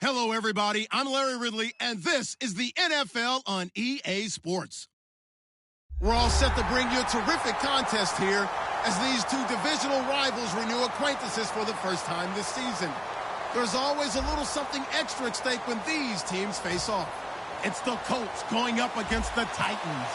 Hello, everybody. I'm Larry Ridley, and this is the NFL on EA Sports. We're all set to bring you a terrific contest here as these two divisional rivals renew acquaintances for the first time this season. There's always a little something extra at stake when these teams face off. It's the Colts going up against the Titans.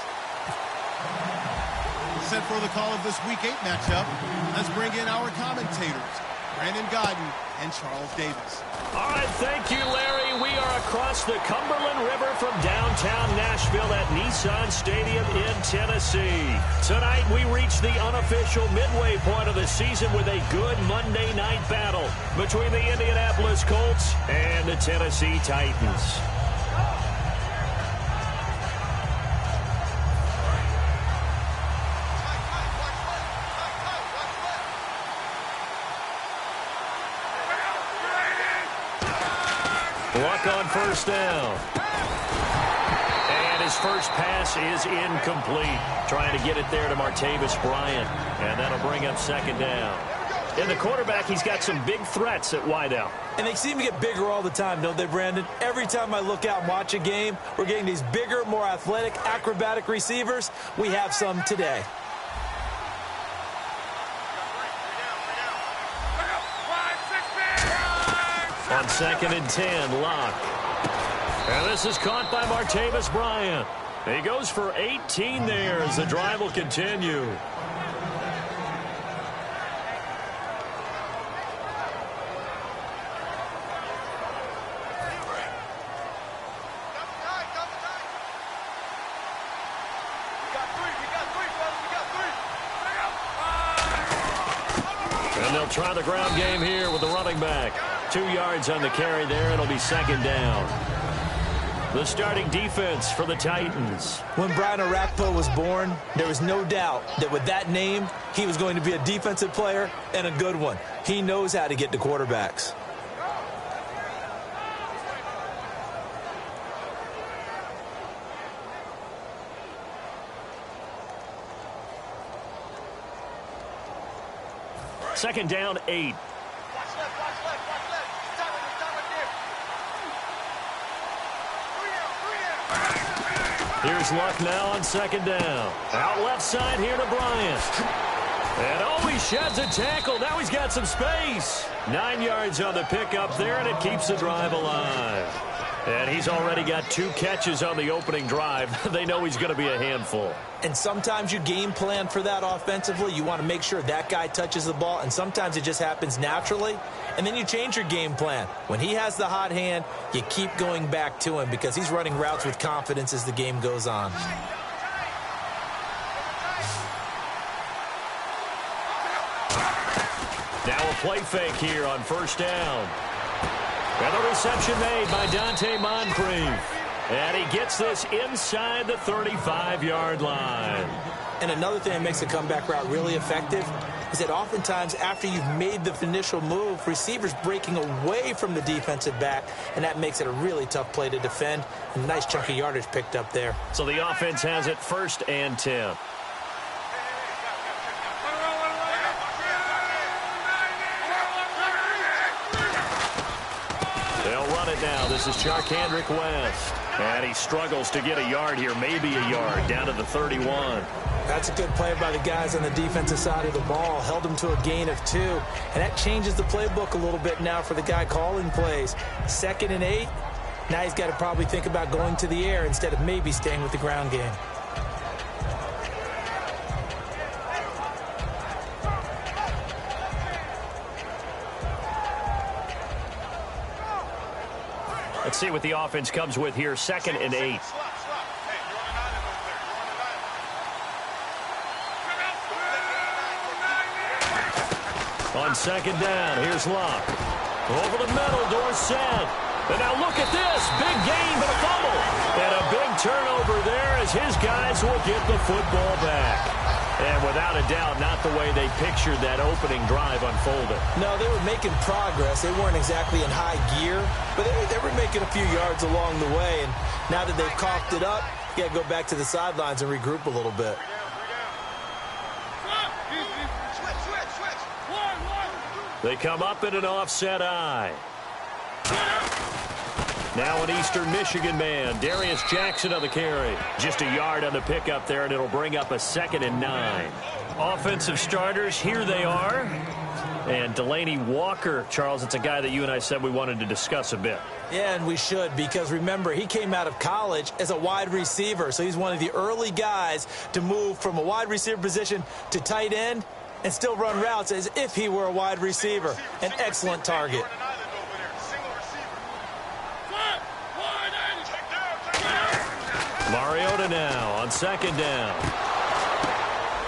Set for the call of this Week 8 matchup. Let's bring in our commentators, Brandon Godden and Charles Davis. All right, thank you, Larry. We are across the Cumberland River from downtown Nashville at Nissan Stadium in Tennessee. Tonight, we reach the unofficial midway point of the season with a good Monday night battle between the Indianapolis Colts and the Tennessee Titans. Luck on first down. And his first pass is incomplete. Trying to get it there to Martavis Bryant. And that'll bring up second down. And the quarterback, he's got some big threats at wideout. And they seem to get bigger all the time, don't they, Brandon? Every time I look out and watch a game, we're getting these bigger, more athletic, acrobatic receivers. We have some today. On 2nd and 10, Locke. And this is caught by Martavis Bryant. He goes for 18 there as the drive will continue. And they'll try the ground game here with the running back. 2 yards on the carry there. It'll be second down. The starting defense for the Titans. When Brian Orakpo was born, there was no doubt that with that name, he was going to be a defensive player and a good one. He knows how to get to quarterbacks. Second down, 8. Here's Luck now on second down. Out left side here to Bryant. And oh, he sheds a tackle. Now he's got some space. 9 yards on the pickup there, and it keeps the drive alive. And he's already got 2 catches on the opening drive. They know he's going to be a handful. And sometimes you game plan for that offensively. You want to make sure that guy touches the ball, and sometimes it just happens naturally. And then you change your game plan. When he has the hot hand, you keep going back to him because he's running routes with confidence as the game goes on. Now a play fake here on first down. And the reception made by Dante Moncrief. And he gets this inside the 35-yard line. And another thing that makes a comeback route really effective is that oftentimes after you've made the initial move, receivers breaking away from the defensive back, and that makes it a really tough play to defend. And a nice chunk of yardage picked up there. So the offense has it 1st and 10. They'll run it now. This is Charkandrick West. And he struggles to get a yard here, maybe a yard, down to the 31. That's a good play by the guys on the defensive side of the ball. Held him to a gain of 2. And that changes the playbook a little bit now for the guy calling plays. 2nd and 8. Now he's got to probably think about going to the air instead of maybe staying with the ground game. Let's see what the offense comes with here. 2nd and 8. On second down, here's Locke. Over the middle, Dorsett. And now look at this. Big gain, but a fumble. And a big turnover there as his guys will get the football back. And without a doubt, not the way they pictured that opening drive unfolded. No, they were making progress. They weren't exactly in high gear, but they were making a few yards along the way. And now that they've coughed it up, you got to go back to the sidelines and regroup a little bit. They come up in an offset eye. Now an Eastern Michigan man, Darius Jackson on the carry. Just a yard on the pickup there, and it'll bring up a 2nd and 9. Offensive starters, here they are. And Delaney Walker, Charles, it's a guy that you and I said we wanted to discuss a bit. Yeah, and we should, because remember, he came out of college as a wide receiver, so he's one of the early guys to move from a wide receiver position to tight end and still run routes as if he were a wide receiver. An excellent target. Mariota now on 2nd down.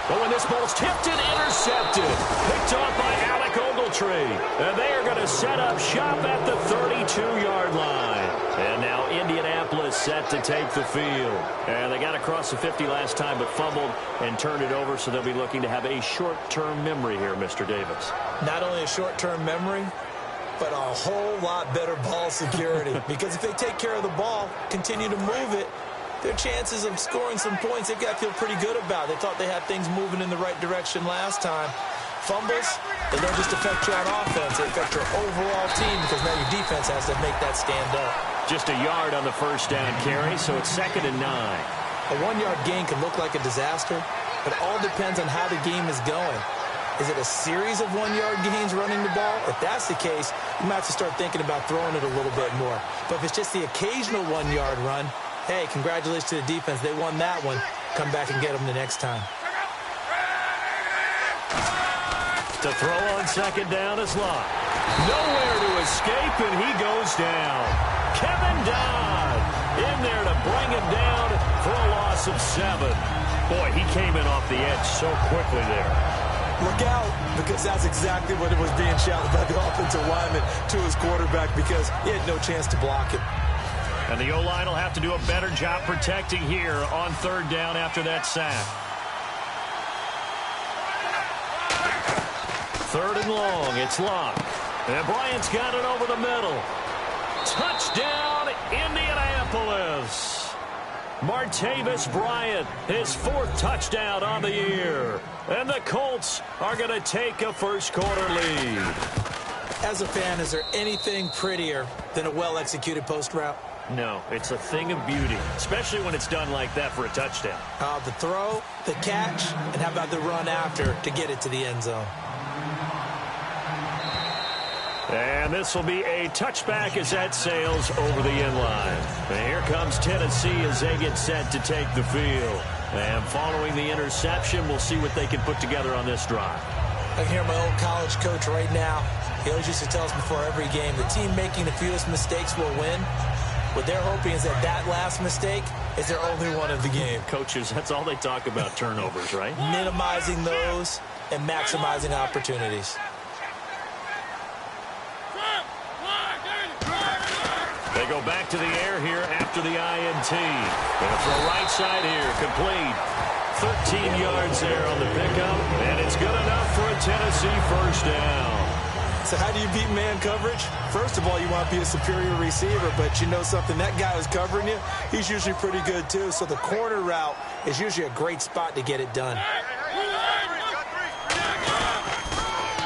But when this ball's tipped and intercepted, picked off by Alec Ogletree. And they are going to set up shop at the 32-yard line. And now Indianapolis set to take the field. And they got across the 50 last time but fumbled and turned it over, so they'll be looking to have a short-term memory here, Mr. Davis. Not only a short-term memory, but a whole lot better ball security. Because if they take care of the ball, continue to move it, their chances of scoring some points, they've got to feel pretty good about. They thought they had things moving in the right direction last time. Fumbles, they don't just affect you on offense. They affect your overall team because now your defense has to make that stand up. Just a yard on the 1st down carry, so it's 2nd and 9. A 1-yard gain can look like a disaster, but it all depends on how the game is going. Is it a series of 1-yard gains running the ball? If that's the case, you might have to start thinking about throwing it a little bit more. But if it's just the occasional 1-yard run, hey, congratulations to the defense. They won that one. Come back and get them the next time. To throw on 2nd down is Locke. Nowhere to escape, and he goes down. Kevin Dodd in there to bring him down for a loss of 7. Boy, he came in off the edge so quickly there. Look out, because that's exactly what it was being shouted by the offensive lineman to his quarterback, because he had no chance to block it. And the O-line will have to do a better job protecting here on 3rd down after that sack. 3rd and long, it's Locke. And Bryant's got it over the middle. Touchdown, Indianapolis. Martavis Bryant, his 4th touchdown on the year. And the Colts are going to take a first-quarter lead. As a fan, is there anything prettier than a well-executed post route? No, it's a thing of beauty, especially when it's done like that for a touchdown. The throw, the catch, and how about the run after to get it to the end zone? And this will be a touchback as that sails over the end line. And here comes Tennessee as they get set to take the field. And following the interception, we'll see what they can put together on this drive. I can hear my old college coach right now. He always used to tell us before every game, the team making the fewest mistakes will win. What they're hoping is that last mistake is their only one of the game. Coaches, that's all they talk about, turnovers, right? Minimizing those and maximizing opportunities. They go back to the air here after the INT. Going to throw right side here, complete. 13 yards there on the pickup, and it's good enough for a Tennessee first down. So how do you beat man coverage? First of all, you want to be a superior receiver, but you know something, that guy who's covering you, he's usually pretty good too. So the corner route is usually a great spot to get it done.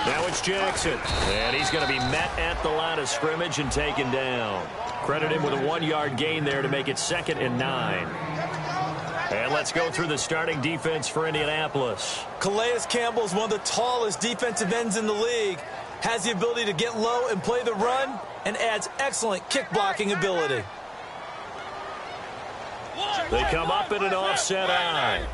Now it's Jackson, and he's going to be met at the line of scrimmage and taken down. Credit him with a 1-yard gain there to make it 2nd and 9. And let's go through the starting defense for Indianapolis. Calais Campbell is one of the tallest defensive ends in the league. Has the ability to get low and play the run, and adds excellent kick blocking ability. They come up in an offset eye.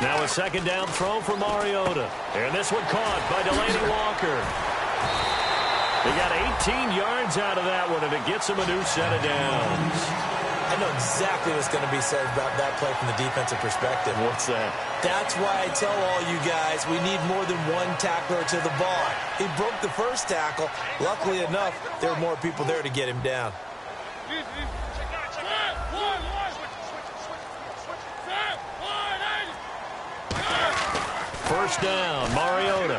Now a 2nd down throw for Mariota. And this one caught by Delaney Walker. They got 18 yards out of that one, and it gets them a new set of downs. I know exactly what's going to be said about that play from the defensive perspective. What's that? That's why I tell all you guys we need more than one tackler to the ball. He broke the first tackle. Luckily enough, there were more people there to get him down. First down, Mariota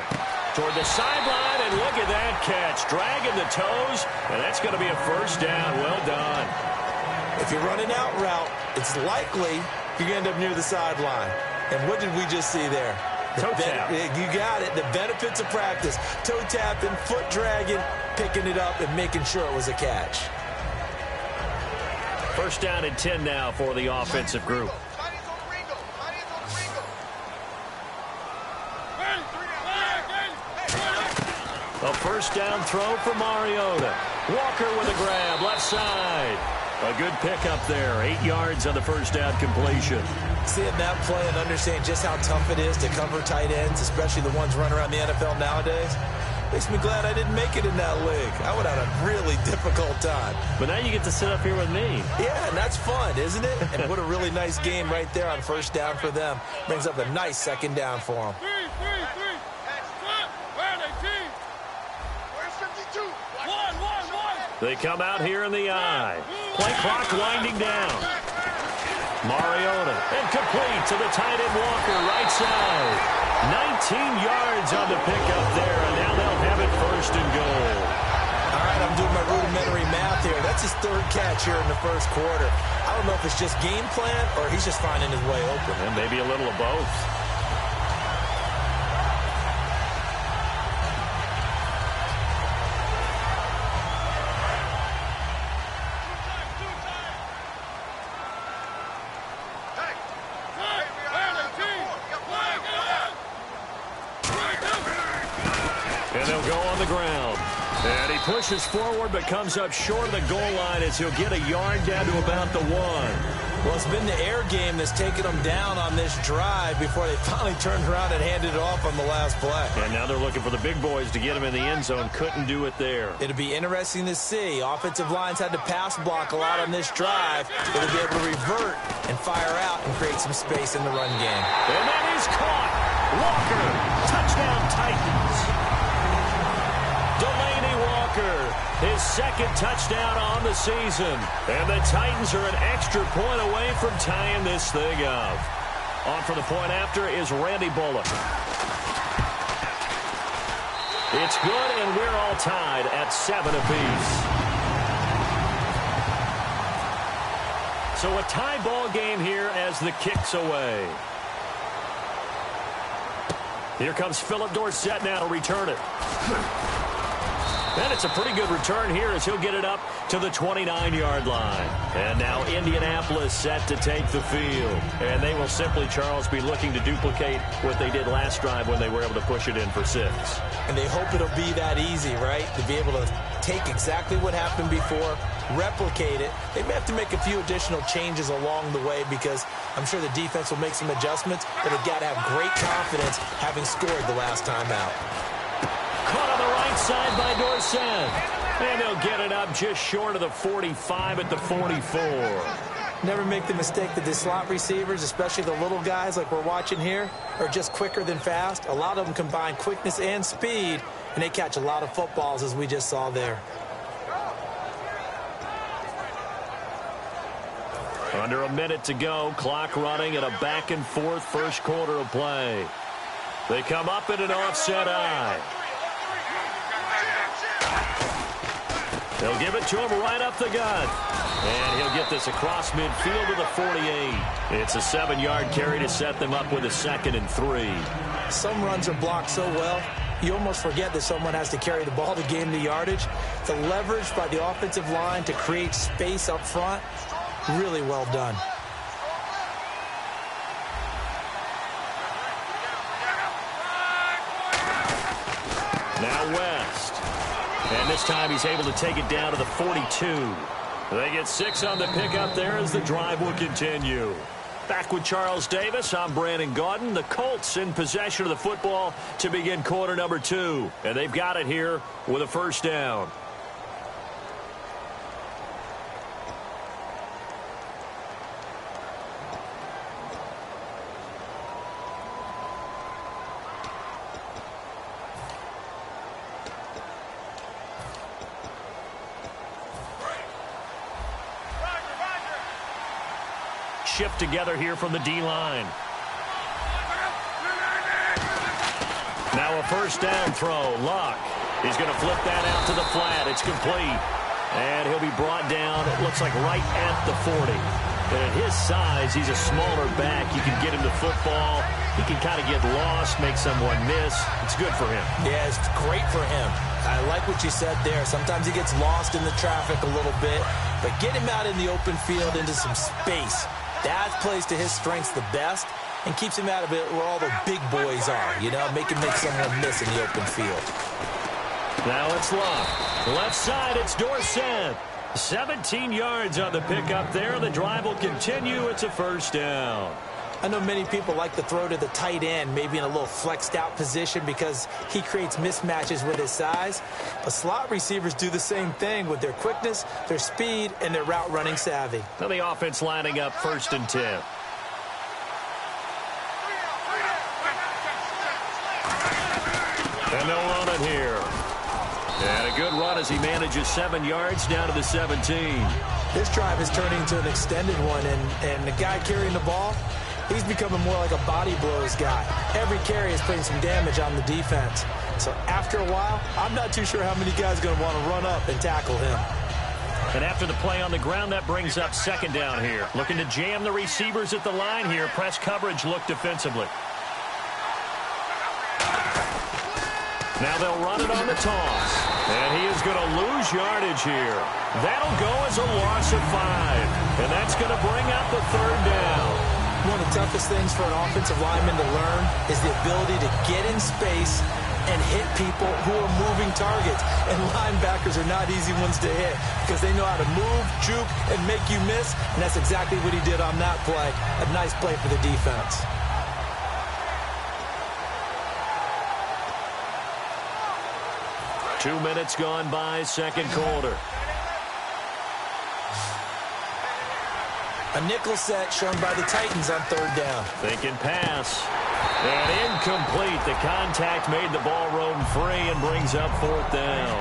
toward the sideline, and look at that catch. Dragging the toes, and that's going to be a first down. Well done. If you're running out route, it's likely you're going to end up near the sideline. And what did we just see there? Toe tap. You got it. The benefits of practice. Toe tapping, foot dragging, picking it up, and making sure it was a catch. First down and 10 now for the offensive group. A first down throw for Mariota. Walker with a grab, left side. A good pickup there. 8 yards on the first down completion. Seeing that play and understanding just how tough it is to cover tight ends, especially the ones running around the NFL nowadays, makes me glad I didn't make it in that league. I would have had a really difficult time. But now you get to sit up here with me. Yeah, and that's fun, isn't it? And what a really nice game right there on first down for them. Brings up a nice second down for them. They come out here in the eye. Play clock winding down. Mariota, and complete to the tight end Walker, right side. 19 yards on the pickup there, and now they'll have it first and goal. All right, I'm doing my rudimentary math here. That's his third catch here in the first quarter. I don't know if it's just game plan or he's just finding his way open. And maybe a little of both. And they'll go on the ground. And he pushes forward but comes up short of the goal line as he'll get a yard down to about the 1. Well, it's been the air game that's taken them down on this drive before they finally turned around and handed it off on the last play. And now they're looking for the big boys to get him in the end zone. Couldn't do it there. It'll be interesting to see. Offensive lines had to pass block a lot on this drive. They'll be able to revert and fire out and create some space in the run game. And that is caught. Walker, touchdown Titans. Delaney Walker, his second touchdown on the season. And the Titans are an extra point away from tying this thing up. On for the point after is Randy Bullock. It's good, and we're all tied at 7 apiece. So a tie ball game here as the kick's away. Here comes Philip Dorsett now to return it. And it's a pretty good return here as he'll get it up to the 29-yard line. And now Indianapolis set to take the field. And they will simply, Charles, be looking to duplicate what they did last drive when they were able to push it in for 6. And they hope it'll be that easy, right? To be able to take exactly what happened before, replicate it. They may have to make a few additional changes along the way because I'm sure the defense will make some adjustments, but they've got to have great confidence having scored the last time out. Caught on the right side by Dorsett. And they'll get it up just short of the 45 at the 44. Never make the mistake that the slot receivers, especially the little guys like we're watching here, are just quicker than fast. A lot of them combine quickness and speed, and they catch a lot of footballs as we just saw there. Under a minute to go, clock running and a back-and-forth first quarter of play. They come up in an offset eye. They'll give it to him right up the gut. And he'll get this across midfield to the 48. It's a 7-yard carry to set them up with a 2nd and 3. Some runs are blocked so well, you almost forget that someone has to carry the ball to gain the yardage. The leverage by the offensive line to create space up front, really well done. Now West. And this time he's able to take it down to the 42. They get 6 on the pickup there as the drive will continue. Back with Charles Davis, I'm Brandon Gaudin. The Colts in possession of the football to begin quarter number 2. And they've got it here with a first down. Shift together here from the D-line. Now a first down throw. Luck. He's going to flip that out to the flat. It's complete. And he'll be brought down, it looks like right at the 40. And at his size, he's a smaller back. You can get him the football he can kind of get lost, make someone miss. It's good for him. Yeah, it's great for him. I like what you said there. Sometimes he gets lost in the traffic a little bit, but get him out in the open field into some space. That plays to his strengths the best and keeps him out of it where all the big boys are, you know, make someone miss in the open field. Now it's Love. Left side, it's Dorsett. 17 yards on the pickup there. The drive will continue. It's a first down. I know many people like to throw to the tight end, maybe in a little flexed out position because he creates mismatches with his size. But slot receivers do the same thing with their quickness, their speed, and their route running savvy. Now the offense lining up 1st and 10. And they'll run it here. And a good run as he manages 7 yards down to the 17. This drive is turning into an extended one, and the guy carrying the ball, he's becoming more like a body blows guy. Every carry is putting some damage on the defense. So after a while, I'm not too sure how many guys are going to want to run up and tackle him. And after the play on the ground, that brings up 2nd down here. Looking to jam the receivers at the line here. Press coverage look defensively. Now they'll run it on the toss. And he is going to lose yardage here. That'll go as a loss of 5. And that's going to bring up the 3rd down. One of the toughest things for an offensive lineman to learn is the ability to get in space and hit people who are moving targets. And linebackers are not easy ones to hit because they know how to move, juke, and make you miss. And that's exactly what he did on that play. A nice play for the defense. Two minutes gone by, 2nd quarter. A nickel set shown by the Titans on 3rd down. Thinking pass. And incomplete. The contact made the ball roam free and brings up 4th down.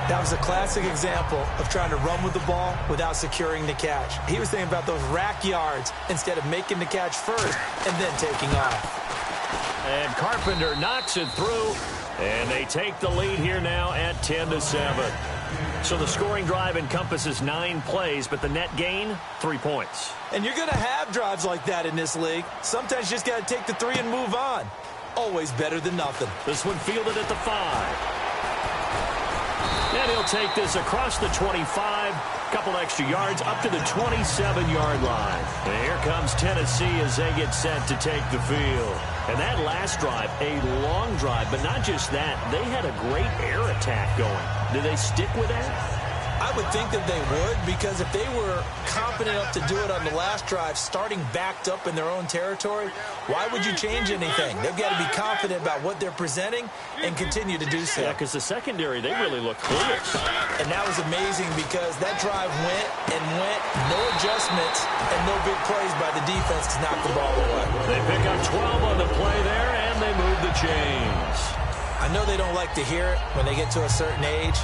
That was a classic example of trying to run with the ball without securing the catch. He was thinking about those rack yards instead of making the catch first and then taking off. And Carpenter knocks it through. And they take the lead here now at 10-7. So the scoring drive encompasses 9 plays, but the net gain, 3 points. And you're going to have drives like that in this league. Sometimes you just got to take the 3 and move on. Always better than nothing. This one fielded at the 5. And he'll take this across the 25, couple extra yards up to the 27-yard line. And here comes Tennessee as they get set to take the field. And that last drive, a long drive, but not just that. They had a great air attack going. Do they stick with that? I would think that they would, because if they were confident enough to do it on the last drive, starting backed up in their own territory, why would you change anything? They've got to be confident about what they're presenting and continue to do so. Yeah, because the secondary, they really look clueless. And that was amazing because that drive went and went, no adjustments and no big plays by the defense to knock the ball away. They pick up 12 on the play there, and they move the chains. I know they don't like to hear it when they get to a certain age,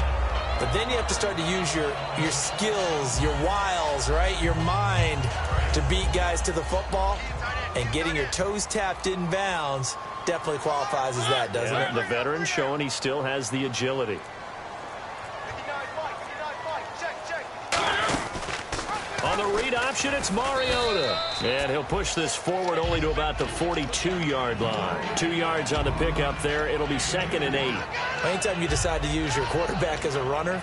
but then you have to start to use your skills, your wiles, right? Your mind to beat guys to the football. And getting your toes tapped in bounds definitely qualifies as that, doesn't it? The veteran showing he still has the agility. On the read option, it's Mariota. And he'll push this forward only to about the 42-yard line. 2 yards on the pickup there. It'll be 2nd and 8. Anytime you decide to use your quarterback as a runner,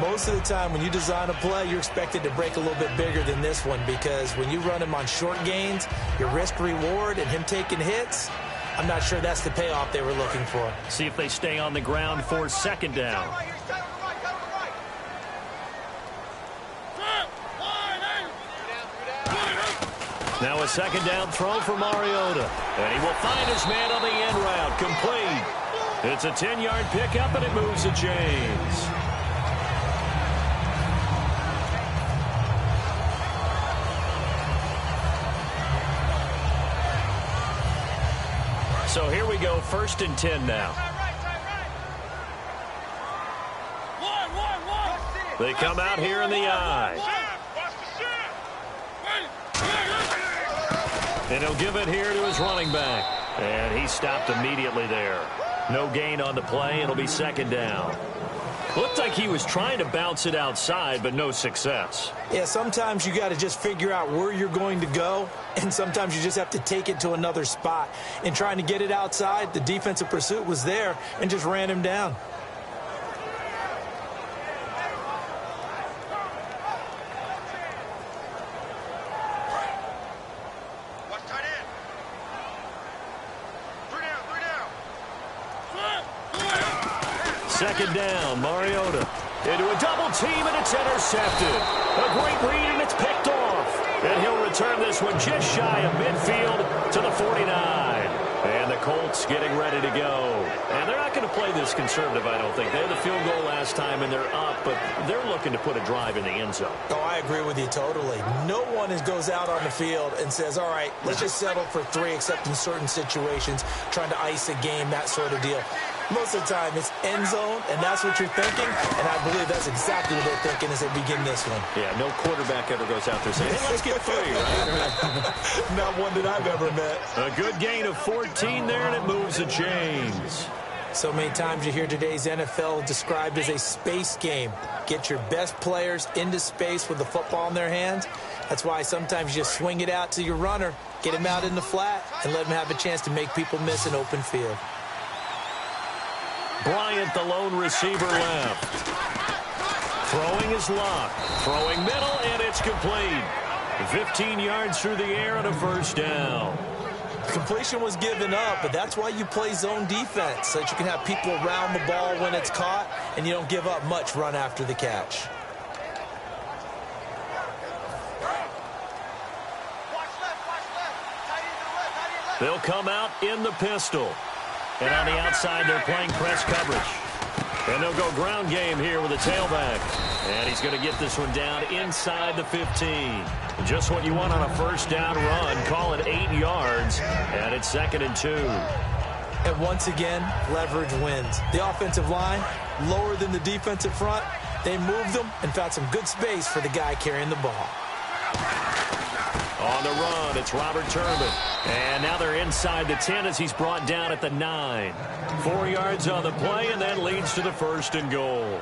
most of the time when you design a play, you're expected to break a little bit bigger than this one, because when you run him on short gains, your risk-reward and him taking hits, I'm not sure that's the payoff they were looking for. See if they stay on the ground for 2nd down. Now a 2nd down throw for Mariota. And he will find his man on the end route. Complete. It's a 10-yard pickup, and it moves the chains. So here we go, 1st and 10 now. They come out here in the I. And he'll give it here to his running back. And he stopped immediately there. No gain on the play. It'll be 2nd down. Looked like he was trying to bounce it outside, but no success. Yeah, sometimes you got to just figure out where you're going to go, and sometimes you just have to take it to another spot. In trying to get it outside, the defensive pursuit was there and just ran him down. Second down, Mariota into a double team, and it's intercepted. A great read, and it's picked off. And he'll return this one just shy of midfield to the 49. And the Colts getting ready to go. And they're not going to play this conservative, I don't think. They had the field goal last time, and they're up, but they're looking to put a drive in the end zone. Oh, I agree with you totally. No one goes out on the field and says, all right, let's just settle for 3, except in certain situations, trying to ice a game, that sort of deal. Most of the time, it's end zone, and that's what you're thinking, and I believe that's exactly what they're thinking as they begin this one. Yeah, no quarterback ever goes out there saying, hey, let's get 3, right? Not one that I've ever met. A good gain of 14 there, and it moves the chains. So many times you hear today's NFL described as a space game. Get your best players into space with the football in their hands. That's why sometimes you just swing it out to your runner, get him out in the flat, and let him have a chance to make people miss an open field. Bryant, the lone receiver, left. Throwing is locked. Throwing middle, and it's complete. 15 yards through the air and a first down. Completion was given up, but that's why you play zone defense, so that you can have people around the ball when it's caught, and you don't give up much run after the catch. They'll come out in the pistol. And on the outside, they're playing press coverage. And they'll go ground game here with a tailback. And he's going to get this one down inside the 15. Just what you want on a first down run. Call it 8 yards. And it's 2nd and 2. And once again, leverage wins. The offensive line, lower than the defensive front. They moved them and found some good space for the guy carrying the ball. On the run, it's Robert Turbin. And now they're inside the 10 as he's brought down at the 9. 4 yards on the play, and that leads to the 1st and goal.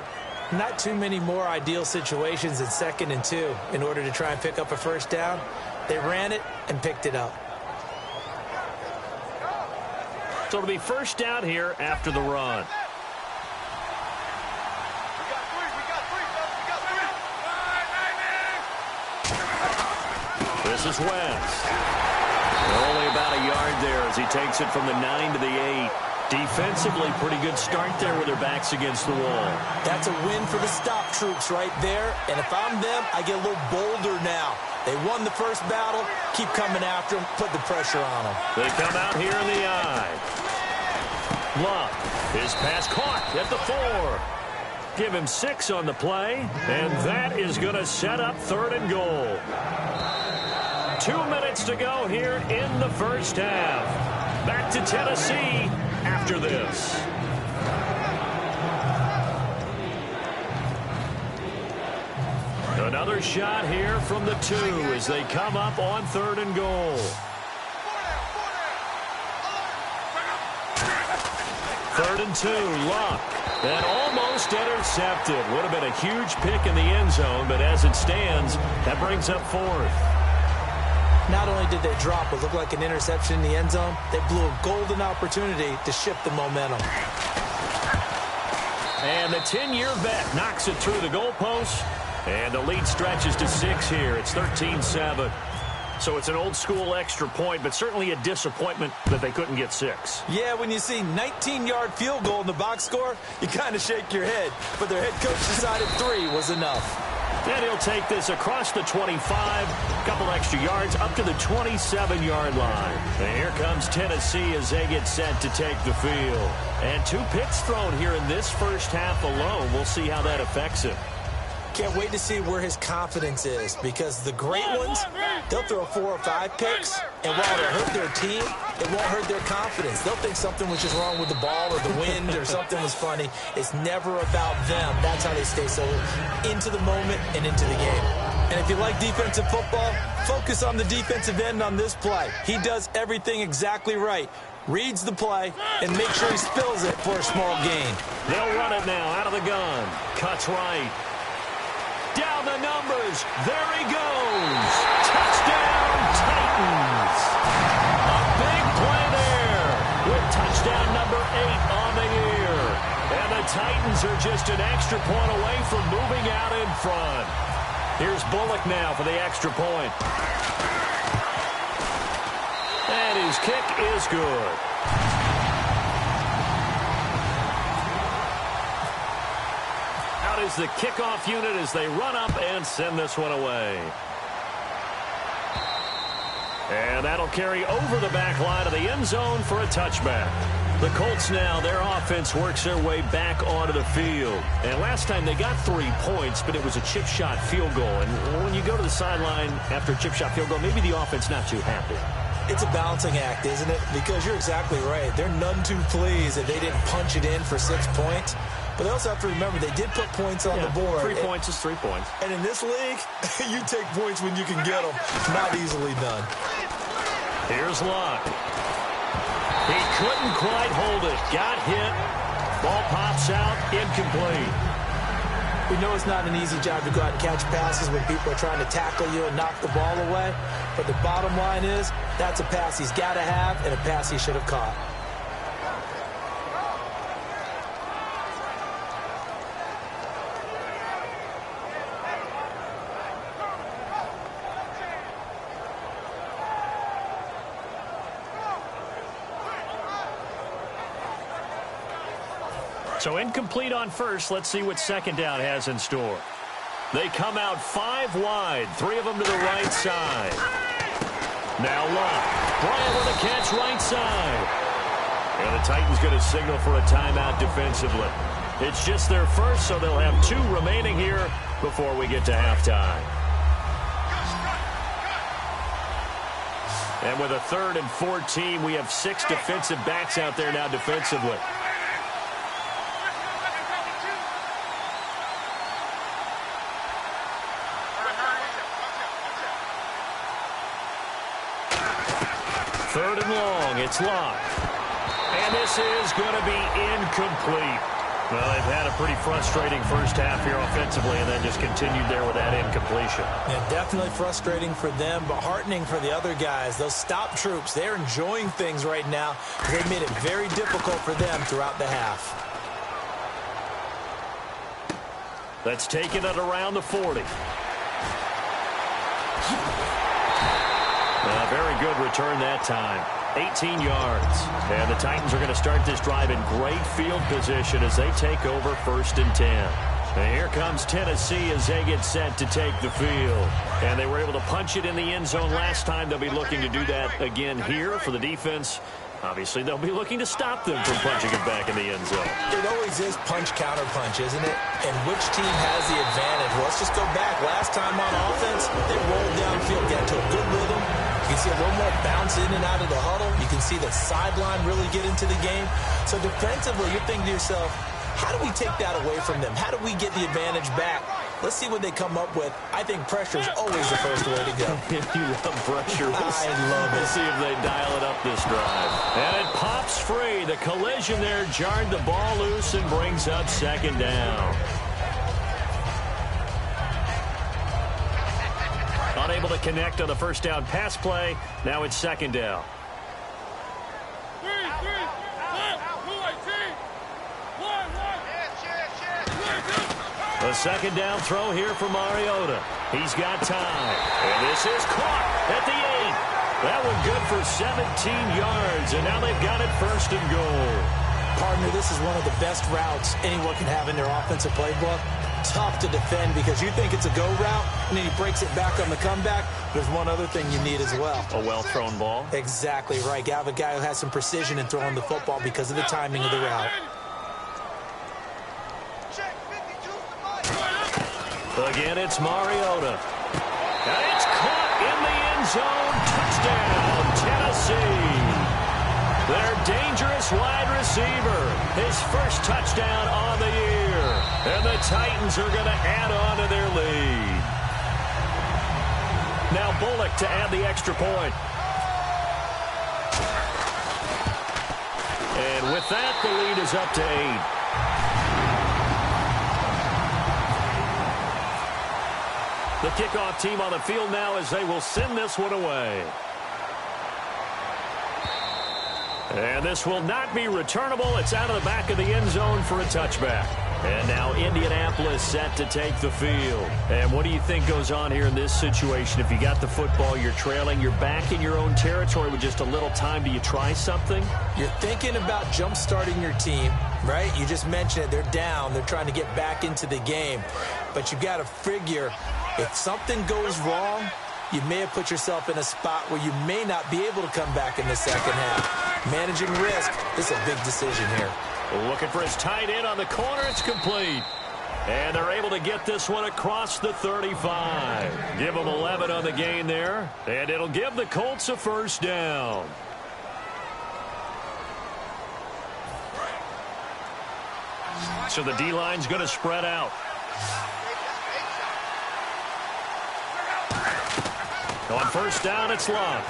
Not too many more ideal situations than 2nd and 2 in order to try and pick up a first down. They ran it and picked it up. So it'll be first down here after the run. This is West. Only about a yard there as he takes it from the 9 to the 8. Defensively, pretty good start there with their backs against the wall. That's a win for the stop troops right there. And if I'm them, I get a little bolder now. They won the first battle. Keep coming after them. Put the pressure on them. They come out here in the eye. Luck. His pass caught at the 4. Give him 6 on the play. And that is going to set up 3rd and goal. 2 minutes to go here in the first half. Back to Tennessee after this. Another shot here from the 2 as they come up on 3rd and goal. 3rd and 2, Luck. And almost intercepted. Would have been a huge pick in the end zone, but as it stands, that brings up 4th. Not only did they drop what looked like an interception in the end zone, they blew a golden opportunity to shift the momentum. And the 10-year vet knocks it through the goalpost, and the lead stretches to 6 here. It's 13-7. So it's an old-school extra point, but certainly a disappointment that they couldn't get 6. Yeah, when you see 19-yard field goal in the box score, you kind of shake your head. But their head coach decided 3 was enough. And he'll take this across the 25, a couple extra yards, up to the 27-yard line. And here comes Tennessee as they get set to take the field. And 2 picks thrown here in this first half alone. We'll see how that affects him. Can't wait to see where his confidence is, because the great ones, they'll throw 4 or 5 picks, and while it'll hurt their team, it won't hurt their confidence. They'll think something was just wrong with the ball or the wind or something was funny. It's never about them. That's how they stay so into the moment and into the game. And if you like defensive football, focus on the defensive end on this play. He does everything exactly right. reads the play, and makes sure he spills it for a small gain. They'll run it now out of the gun. Cuts right. Down the numbers. There he goes. Touchdown, Titans. A big play there with touchdown number 8 on the year. And the Titans are just an extra point away from moving out in front. Here's Bullock now for the extra point. And his kick is good. Out is the kickoff unit as they run up and send this one away. And that'll carry over the back line of the end zone for a touchback. The Colts now, their offense works their way back onto the field. And last time they got 3 points, but it was a chip shot field goal. And when you go to the sideline after a chip shot field goal, maybe the offense not too happy. It's a balancing act, isn't it? Because you're exactly right. They're none too pleased that they didn't punch it in for 6 points. But they also have to remember they did put points on the board. 3 points is 3 points. And in this league, you take points when you can get them. Not easily done. Here's Locke. He couldn't quite hold it. Got hit. Ball pops out. Incomplete. We know it's not an easy job to go out and catch passes when people are trying to tackle you and knock the ball away. But the bottom line is, that's a pass he's got to have and a pass he should have caught. So incomplete on first. Let's see what second down has in store. They come out 5 wide, 3 of them to the right side. Now Locke. Bryant with a catch right side. And the Titans going to signal for a timeout defensively. It's just their first, so they'll have 2 remaining here before we get to halftime. And with a 3rd and 14, we have 6 defensive backs out there now defensively. Third and long, it's Locke. And this is going to be incomplete. Well, they've had a pretty frustrating first half here offensively and then just continued there with that incompletion. Yeah, definitely frustrating for them, but heartening for the other guys. Those stop troops, they're enjoying things right now because they made it very difficult for them throughout the half. That's taken it around the 40. Very good return that time. 18 yards. And the Titans are going to start this drive in great field position as they take over 1st and 10. And here comes Tennessee as they get set to take the field. And they were able to punch it in the end zone last time. They'll be looking to do that again here for the defense. Obviously, they'll be looking to stop them from punching it back in the end zone. It always is punch-counter-punch, isn't it? And which team has the advantage? Well, let's just go back. Last time on offense, they rolled downfield, got to a good rhythm. You can see a little more bounce in and out of the huddle. You can see the sideline really get into the game. So defensively, you're thinking to yourself, how do we take that away from them? How do we get the advantage back? Let's see what they come up with. I think pressure is always the first way to go. You love pressure. I love it. We'll see if they dial it up this drive. And it pops free. The collision there jarred the ball loose and brings up 2nd down. Unable to connect on the first down pass play. Now it's 2nd down. A 2nd down throw here for Mariota. He's got time. And this is caught at the 8. That one good for 17 yards. And now they've got it 1st and goal. Partner, this is one of the best routes anyone can have in their offensive playbook. Tough to defend because you think it's a go route, and then he breaks it back on the comeback. There's one other thing you need as well. A well-thrown ball. Exactly right. You have a guy who has some precision in throwing the football because of the timing of the route. Again, it's Mariota. And it's caught in the end zone. Touchdown, Tennessee. Their dangerous wide receiver. His first touchdown on the year. And the Titans are going to add on to their lead. Now Bullock to add the extra point. that, the lead is up to 8. The kickoff team on the field now as they will send this one away. And this will not be returnable. It's out of the back of the end zone for a touchback. And now Indianapolis set to take the field. And what do you think goes on here in this situation? If you got the football, you're trailing, you're back in your own territory with just a little time. Do you try something? You're thinking about jump-starting your team, right? You just mentioned it. They're down. They're trying to get back into the game. But you got to figure if something goes wrong, you may have put yourself in a spot where you may not be able to come back in the second half. Managing risk is a big decision here. Looking for his tight end on the corner. It's complete. And they're able to get this one across the 35. Give them 11 on the gain there. And it'll give the Colts a first down. So the D-line's going to spread out. On first down, it's Love.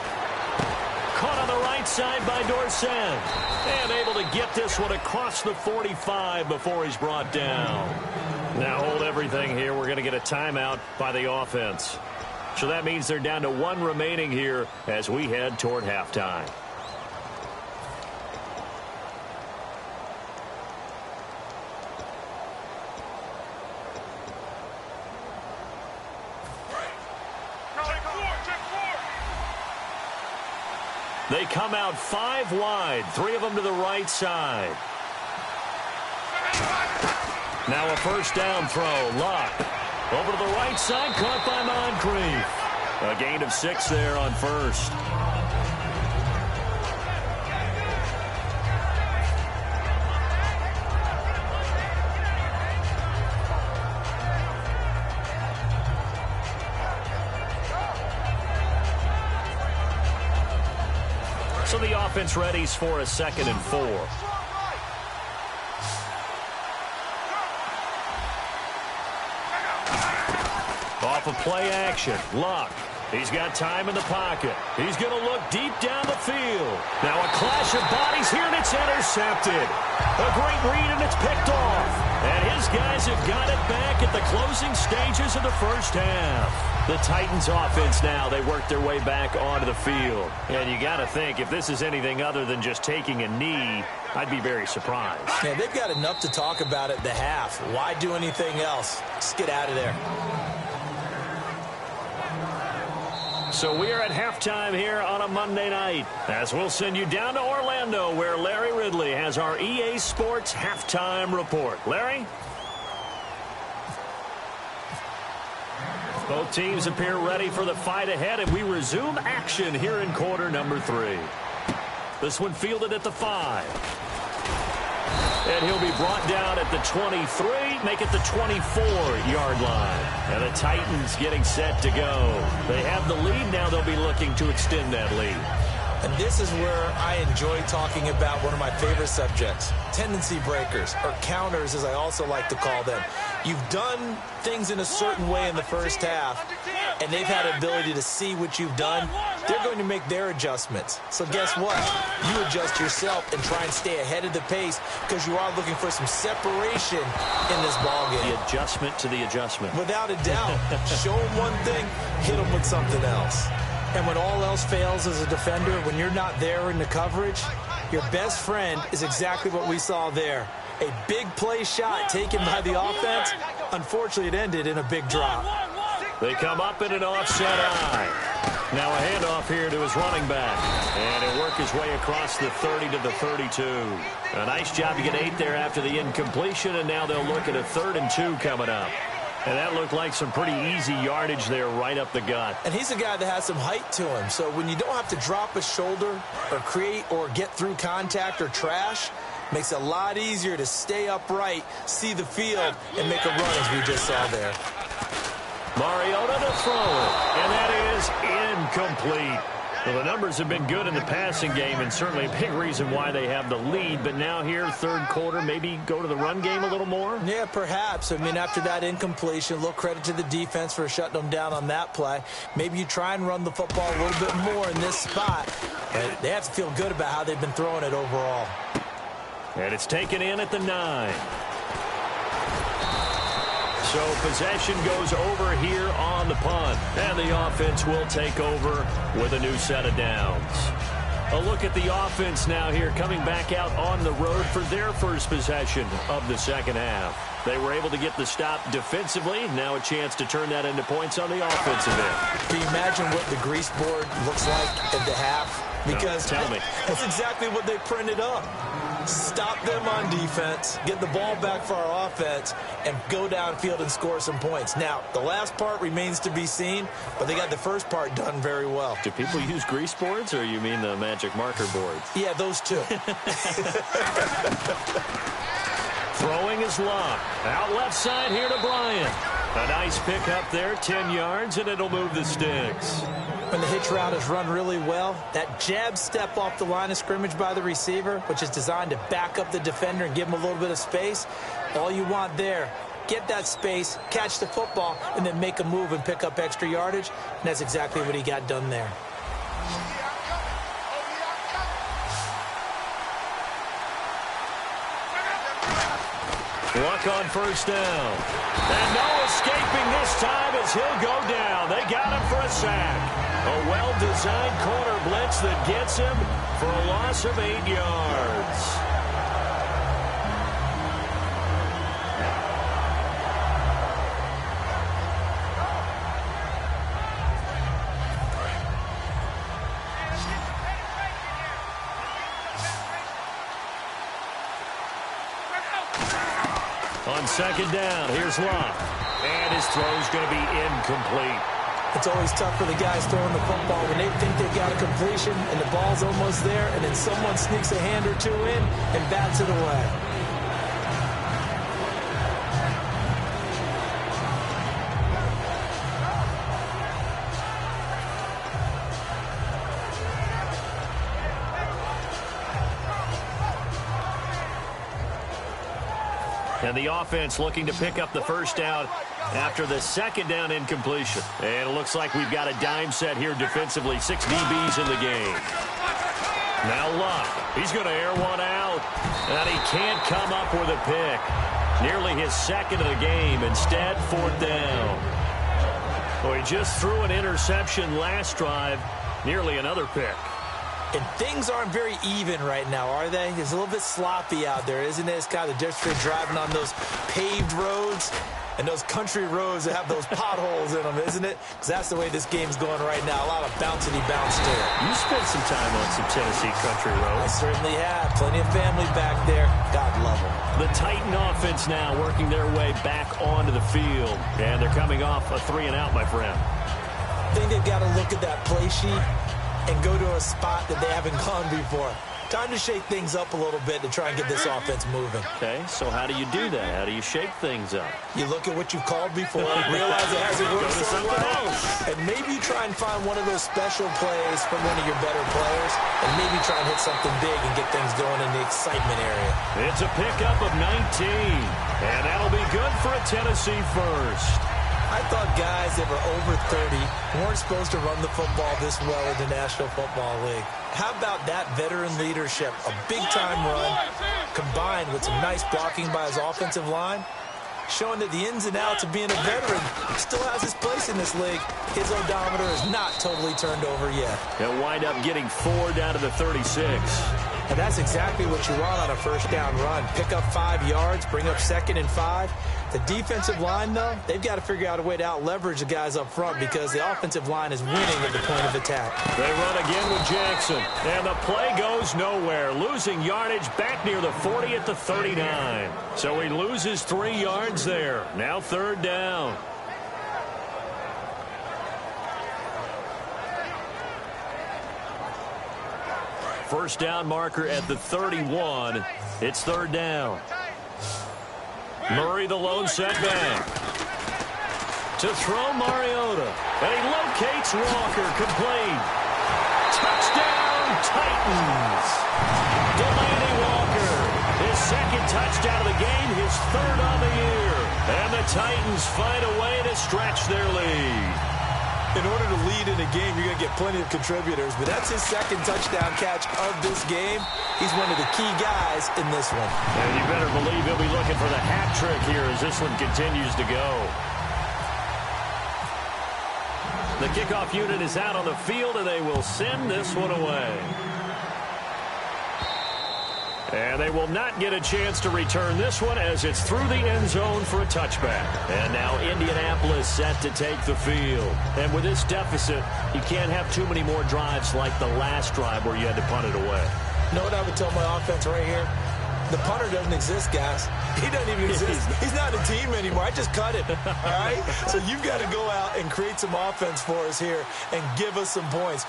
Caught on the right side by Dorsett. And able to get this one across the 45 before he's brought down. Now hold everything here. We're going to get a timeout by the offense. So that means they're down to 1 remaining here as we head toward halftime. They come out 5 wide, 3 of them to the right side. Now a first down throw. Luck over to the right side, caught by Moncrief. A gain of 6 there on first. So the offense readies for a 2nd and 4. Off of play action. Luck. He's got time in the pocket. He's going to look deep down the field. Now a clash of bodies here, and it's intercepted. A great read, and it's picked off. And his guys have got it back at the closing stages of the first half. The Titans offense now, they work their way back onto the field. And you got to think, if this is anything other than just taking a knee, I'd be very surprised. Yeah, they've got enough to talk about at the half. Why do anything else? Just get out of there. So we are at halftime here on a Monday night, as we'll send you down to Orlando, where Larry Ridley has our EA Sports halftime report. Larry? Both teams appear ready for the fight ahead, and we resume action here in quarter number 3. This one fielded at the 5. And he'll be brought down at the 23, make it the 24-yard line. And the Titans getting set to go. They have the lead. Now they'll be looking to extend that lead. And this is where I enjoy talking about one of my favorite subjects, tendency breakers, or counters as I also like to call them. You've done things in a certain way in the first half, and they've had the ability to see what you've done. They're going to make their adjustments. So guess what? You adjust yourself and try and stay ahead of the pace because you are looking for some separation in this ballgame. The adjustment to the adjustment. Without a doubt. Show them one thing, hit them with something else. And when all else fails as a defender, when you're not there in the coverage, your best friend is exactly what we saw there. A big play shot taken by the offense. Unfortunately, it ended in a big drop. They come up in an offset eye. Now a handoff here to his running back. And he'll work his way across the 30 to the 32. A nice job to get 8 there after the incompletion, and now they'll look at a 3rd and 2 coming up. And that looked like some pretty easy yardage there right up the gut. And he's a guy that has some height to him. So when you don't have to drop a shoulder or create or get through contact or trash, makes it a lot easier to stay upright, see the field, and make a run as we just saw there. Mariota to throw it. And that is incomplete. Well, the numbers have been good in the passing game, and certainly a big reason why they have the lead. But now here, 3rd quarter, maybe go to the run game a little more? Yeah, perhaps. I mean, after that incompletion, a little credit to the defense for shutting them down on that play. Maybe you try and run the football a little bit more in this spot. But they have to feel good about how they've been throwing it overall. And it's taken in at the 9. So possession goes over here on the punt. And the offense will take over with a new set of downs. A look at the offense now here, coming back out on the road for their first possession of the second half. They were able to get the stop defensively. Now a chance to turn that into points on the offensive end. Can you imagine what the grease board looks like at the half? Because tell me. That's exactly what they printed up. Stop them on defense, get the ball back for our offense, and go downfield and score some points. Now, the last part remains to be seen, but they got the first part done very well. Do people use grease boards, or you mean the magic marker boards? Yeah, those two. Throwing is Luck. Out left side here to Bryant. A nice pickup there, 10 yards, and it'll move the sticks. When the hitch route is run really well, that jab step off the line of scrimmage by the receiver, which is designed to back up the defender and give him a little bit of space, all you want there, get that space, catch the football, and then make a move and pick up extra yardage, and that's exactly what he got done there. Luck on first down. And no escaping this time as he'll go down. They got him for a sack. A well-designed corner blitz that gets him for a loss of 8 yards. On second down, here's Luck. And his throw's going to be incomplete. It's always tough for the guys throwing the football when they think they've got a completion and the ball's almost there, and then someone sneaks a hand or two in and bats it away. And the offense looking to pick up the first down after the second down incompletion. And it looks like we've got a dime set here defensively. 6 DBs in the game. Now Luck. He's going to air one out. And he can't come up with a pick. Nearly his second of the game. Instead, 4th down. Well, he just threw an interception last drive. Nearly another pick. And things aren't very even right now, are they? It's a little bit sloppy out there, isn't it? It's kind of the difference between driving on those paved roads and those country roads that have those potholes in them, isn't it? Because that's the way this game's going right now. A lot of bouncy-bounce to it. You spent some time on some Tennessee country I roads. certainly have. Plenty of family back there. God love them. The Titan offense now working their way back onto the field. And they're coming off a 3-and-out, my friend. I think they've got to look at that play sheet and go to a spot that they haven't gone before. Time to shake things up a little bit to try and get this offense moving. Okay, so how do you do that? How do you shake things up? You look at what you've called before, realize it hasn't worked Go to so something well, else. and maybe you try and find one of those special plays from one of your better players, and maybe try and hit something big and get things going in the excitement area. It's a pickup of 19, and that'll be good for a Tennessee first. I thought guys that were over 30 weren't supposed to run the football this well in the National Football League. How about that veteran leadership? A big-time run combined with some nice blocking by his offensive line, showing that the ins and outs of being a veteran still has his place in this league. His odometer is not totally turned over yet. They'll wind up getting 4 down to the 36. And that's exactly what you want on a first down run. Pick up 5 yards, bring up 2nd and 5. The defensive line, though, they've got to figure out a way to out-leverage the guys up front because the offensive line is winning at the point of attack. They run again with Jackson, and the play goes nowhere. Losing yardage back near the 40 at the 39. So he loses 3 yards there. Now 3rd down. First down marker at the 31. It's 3rd down. Murray, the lone setback. To throw Mariota. And he locates Walker. Complete. Touchdown, Titans. Delaney Walker. His 2nd touchdown of the game. His 3rd on the year. And the Titans find a way to stretch their lead. In order to lead in a game, you're going to get plenty of contributors, but that's his 2nd touchdown catch of this game. He's one of the key guys in this one. And you better believe he'll be looking for the hat trick here as this one continues to go. The kickoff unit is out on the field, and they will send this one away. And they will not get a chance to return this one as it's through the end zone for a touchback. And now Indianapolis set to take the field. And with this deficit, you can't have too many more drives like the last drive where you had to punt it away. You know what I would tell my offense right here? The punter doesn't exist, guys. He doesn't even exist. He's not a team anymore. I just cut him, all right? So you've got to go out and create some offense for us here and give us some points.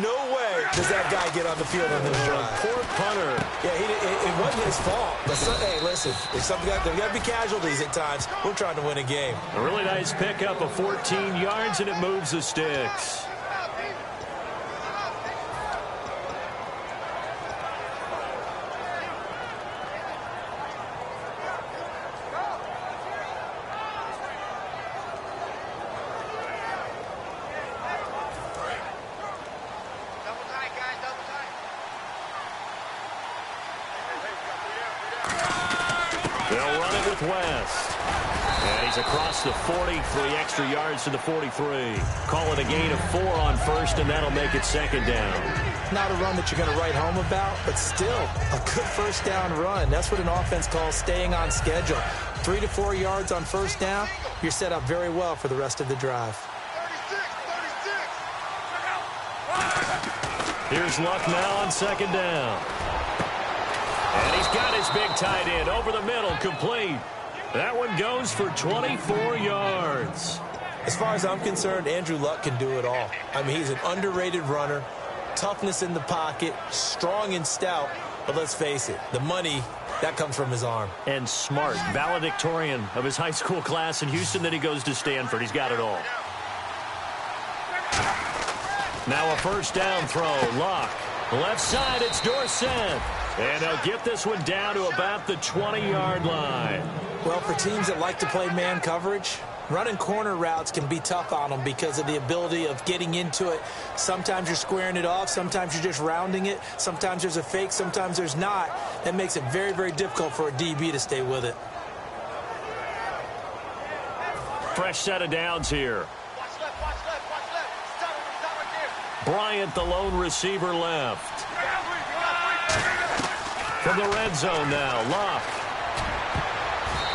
No way does that guy get on the field on this drive. Poor punter. Yeah, it wasn't his fault. But hey, listen, there's got to be casualties at times. We're trying to win a game. A really nice pickup of 14 yards, and it moves the sticks. They'll run it with West. And he's across the 40, 3 extra yards to the 43. Call it a gain of 4 on first, and that'll make it second down. Not a run that you're going to write home about, but still a good first down run. That's what an offense calls staying on schedule. 3 to 4 yards on first down, you're set up very well for the rest of the drive. Here's Luck now on second down. And he's got his big tight end over the middle, complete. That one goes for 24 yards. As far as I'm concerned, Andrew Luck can do it all. I mean, he's an underrated runner, toughness in the pocket, strong and stout. But let's face it, the money, that comes from his arm. And smart, valedictorian of his high school class in Houston. Then he goes to Stanford. He's got it all. Now a first down throw. Luck. Left side, it's Dorsett. And they'll get this one down to about the 20-yard line. Well, for teams that like to play man coverage, running corner routes can be tough on them because of the ability of getting into it. Sometimes you're squaring it off. Sometimes you're just rounding it. Sometimes there's a fake. Sometimes there's not. That makes it very, very difficult for a DB to stay with it. Fresh set of downs here. Bryant, the lone receiver, left. From the red zone now, Luck.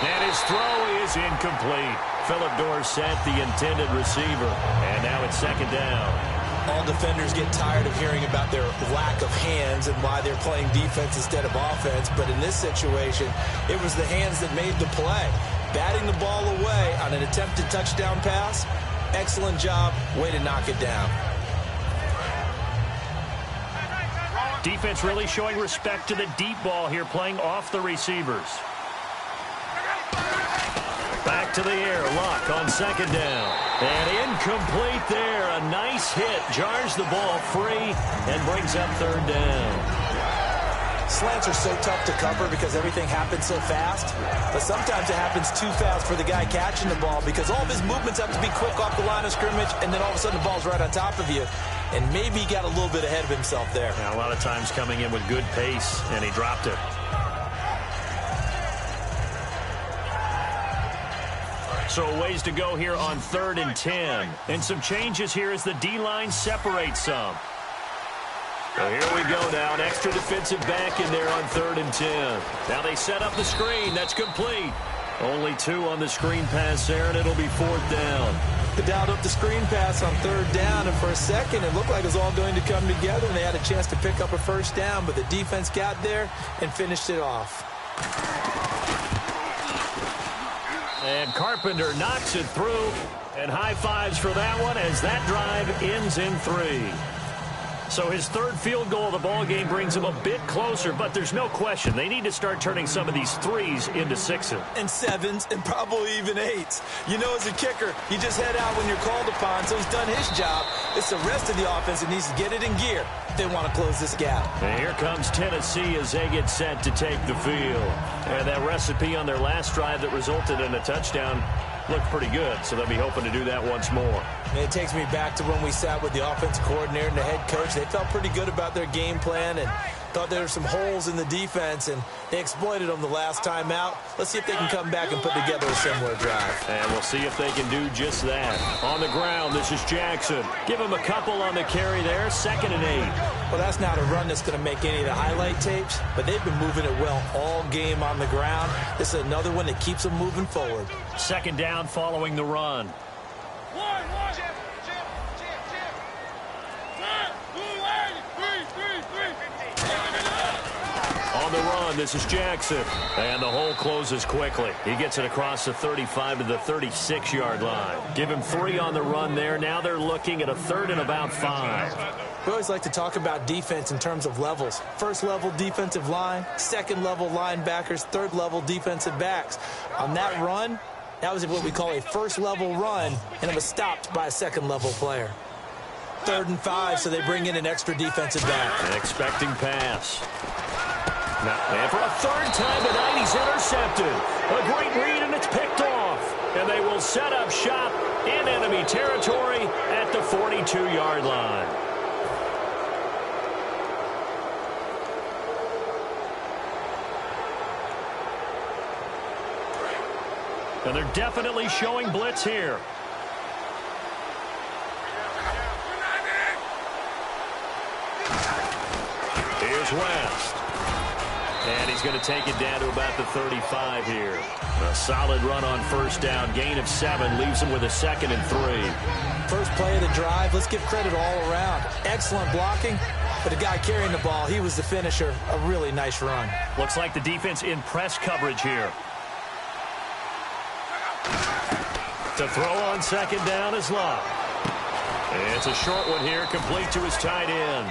And his throw is incomplete. Philip Dorsett, the intended receiver. And now it's second down. All defenders get tired of hearing about their lack of hands and why they're playing defense instead of offense. But in this situation, it was the hands that made the play. Batting the ball away on an attempted touchdown pass. Excellent job. Way to knock it down. Defense really showing respect to the deep ball here, playing off the receivers. Back to the air, Luck on second down. And incomplete there. A nice hit. Jars the ball free and brings up third down. Slants are so tough to cover because everything happens so fast. But sometimes it happens too fast for the guy catching the ball because all of his movements have to be quick off the line of scrimmage, and then all of a sudden the ball's right on top of you. And maybe he got a little bit ahead of himself there. Yeah, a lot of times coming in with good pace, and he dropped it. So a ways to go here on 3rd and 10. And some changes here as the D-line separates some. So here we go now. An extra defensive back in there on 3rd and 10. Now they set up the screen. That's complete. Only 2 on the screen pass there, and it'll be 4th down. They dialed up the screen pass on 3rd down, and for a second it looked like it was all going to come together, and they had a chance to pick up a first down, but the defense got there and finished it off. And Carpenter knocks it through, and high fives for that one as that drive ends in 3. So his 3rd field goal of the ball game brings him a bit closer, but there's no question they need to start turning some of these 3s into 6s. And 7s and probably even 8s. You know, as a kicker, you just head out when you're called upon, so he's done his job. It's the rest of the offense that needs to get it in gear if they want to close this gap. And here comes Tennessee as they get set to take the field. And that recipe on their last drive that resulted in a touchdown looked pretty good, so they'll be hoping to do that once more. And it takes me back to when we sat with the offensive coordinator and the head coach. They felt pretty good about their game plan, and Thought there were some holes in the defense, and they exploited them the last time out. Let's see if they can come back and put together a similar drive. And we'll see if they can do just that. On the ground, this is Jackson. Give him a couple on the carry there, 2nd and 8. Well, that's not a run that's going to make any of the highlight tapes, but they've been moving it well all game on the ground. This is another one that keeps them moving forward. 2nd down following the run. On the run, this is Jackson. And the hole closes quickly. He gets it across the 35 to the 36-yard line. Give him 3 on the run there. Now they're looking at a 3rd and about 5. We always like to talk about defense in terms of levels. 1st level defensive line, 2nd level linebackers, 3rd level defensive backs. On that run, that was what we call a 1st level run, and it was stopped by a 2nd level player. 3rd and 5, so they bring in an extra defensive back. An expecting pass. And for a 3rd time tonight, he's intercepted. A great read, and it's picked off. And they will set up shop in enemy territory at the 42-yard line. And they're definitely showing blitz here. Here's West. And he's going to take it down to about the 35 here. A solid run on 1st down. Gain of 7 leaves him with a 2nd and 3. First play of the drive. Let's give credit all around. Excellent blocking. But the guy carrying the ball, he was the finisher. A really nice run. Looks like the defense in press coverage here. To throw on 2nd down is Love. It's a short one here, complete to his tight end.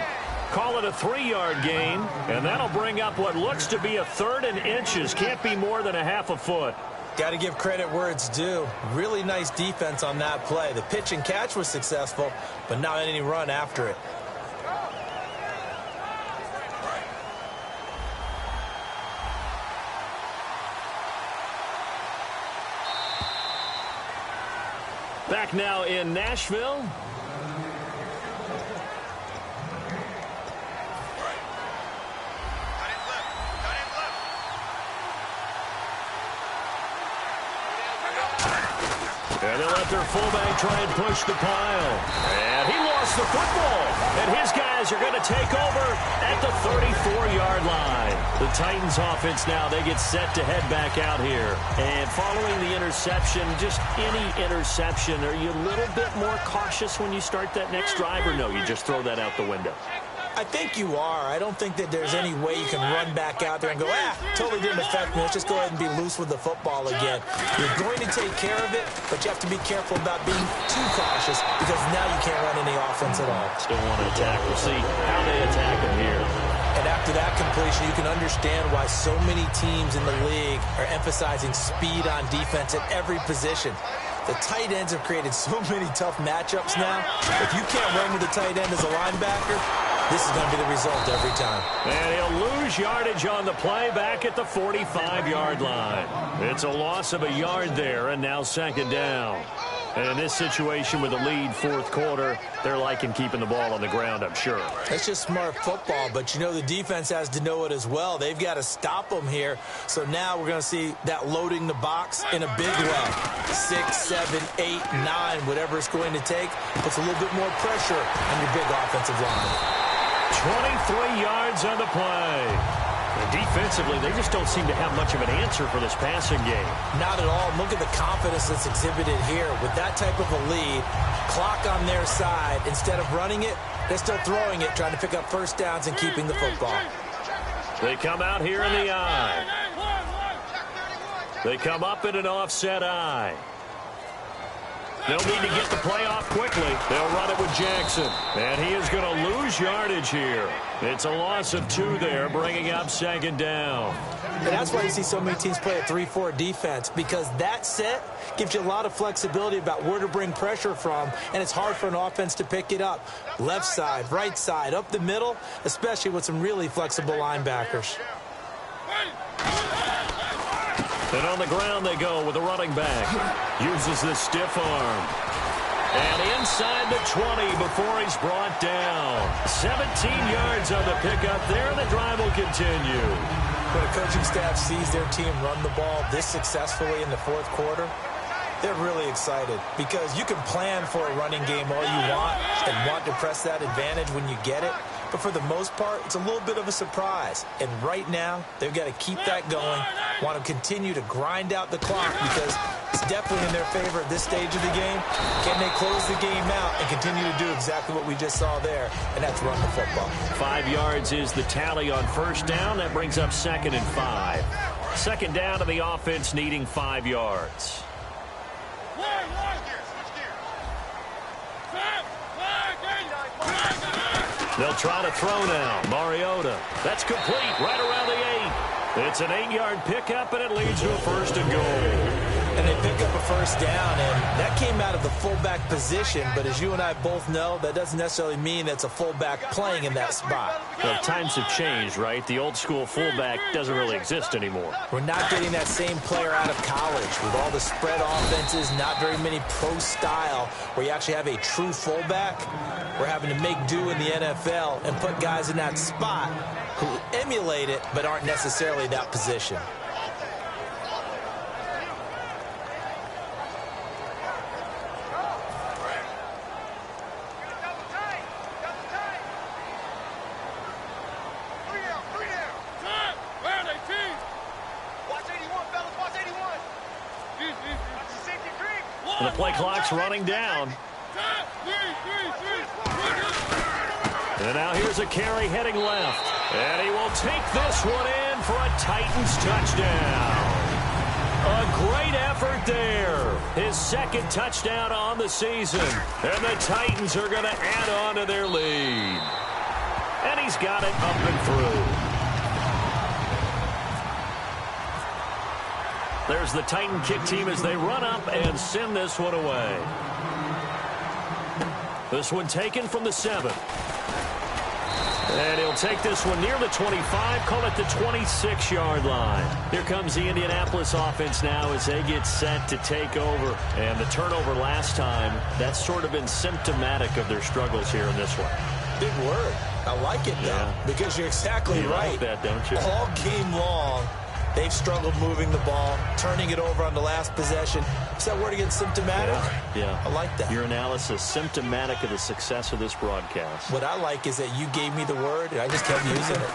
Call it a 3-yard gain, and that'll bring up what looks to be a 3rd and inches. Can't be more than a half a foot. Got to give credit where it's due. Really nice defense on that play. The pitch and catch was successful, but not any run after it. Back now in Nashville. And they let their fullback try and push the pile. And he lost the football. And his guys are going to take over at the 34-yard line. The Titans offense now, they get set to head back out here. And following the interception, just any interception, are you a little bit more cautious when you start that next drive, or no, you just throw that out the window? I think you are. I don't think that there's any way you can run back out there and go, totally didn't affect me. Let's just go ahead and be loose with the football again. You're going to take care of it, but you have to be careful about being too cautious because now you can't run any offense at all. Still want to attack. We'll see how they attack him here. And after that completion, you can understand why so many teams in the league are emphasizing speed on defense at every position. The tight ends have created so many tough matchups now. If you can't run with the tight end as a linebacker, this is going to be the result every time. And he'll lose yardage on the play back at the 45-yard line. It's a loss of a yard there, and now 2nd down. And in this situation with the lead 4th quarter, they're liking keeping the ball on the ground, I'm sure. That's just smart football, but you know the defense has to know it as well. They've got to stop them here. So now we're going to see that loading the box in a big way. 6, 7, 8, 9, whatever it's going to take, puts a little bit more pressure on your big offensive line. 23 yards on the play. And defensively, they just don't seem to have much of an answer for this passing game. Not at all. Look at the confidence that's exhibited here. With that type of a lead, clock on their side, instead of running it, they're still throwing it, trying to pick up 1st downs and keeping the football. They come out here in the eye. They come up in an offset eye. They'll need to get the play off quickly. They'll run it with Jackson. And he is going to lose yardage here. It's a loss of 2 there, bringing up 2nd down. And that's why you see so many teams play a 3-4 defense, because that set gives you a lot of flexibility about where to bring pressure from, and it's hard for an offense to pick it up. Left side, right side, up the middle, especially with some really flexible linebackers. And on the ground they go with a running back. Uses the stiff arm. And inside the 20 before he's brought down. 17 yards on the pickup there, and the drive will continue. When a coaching staff sees their team run the ball this successfully in the fourth quarter, they're really excited because you can plan for a running game all you want and want to press that advantage when you get it. But for the most part, it's a little bit of a surprise. And right now, they've got to keep that going, want to continue to grind out the clock because it's definitely in their favor at this stage of the game. Can they close the game out and continue to do exactly what we just saw there, and that's run the football. 5 yards is the tally on first down. That brings up 2nd and 5. Second down to the offense needing 5 yards. They'll try to throw now. Mariota. That's complete right around the 8. It's an 8-yard pickup, and it leads to a 1st and goal. And they pick up a first down, and that came out of the fullback position. But as you and I both know, that doesn't necessarily mean that's a fullback playing in that spot. Well, times have changed, right? The old school fullback doesn't really exist anymore. We're not getting that same player out of college with all the spread offenses, not very many pro style where you actually have a true fullback. We're having to make do in the NFL and put guys in that spot who emulate it but aren't necessarily that position. The play clock's running down. And now here's a carry heading left. And he will take this one in for a Titans touchdown. A great effort there. His 2nd touchdown on the season. And the Titans are going to add on to their lead. And he's got it up and through. There's the Titan kick team as they run up and send this one away. This one taken from the 7. And he'll take this one near the 25, call it the 26-yard line. Here comes the Indianapolis offense now as they get set to take over. And the turnover last time, that's sort of been symptomatic of their struggles here in this one. Big word. I like it, though, because you're exactly right. You like that, don't you? All game long, they've struggled moving the ball, turning it over on the last possession. Is that word again, symptomatic? Yeah. I like that. Your analysis, symptomatic of the success of this broadcast. What I like is that you gave me the word, and I just kept using it.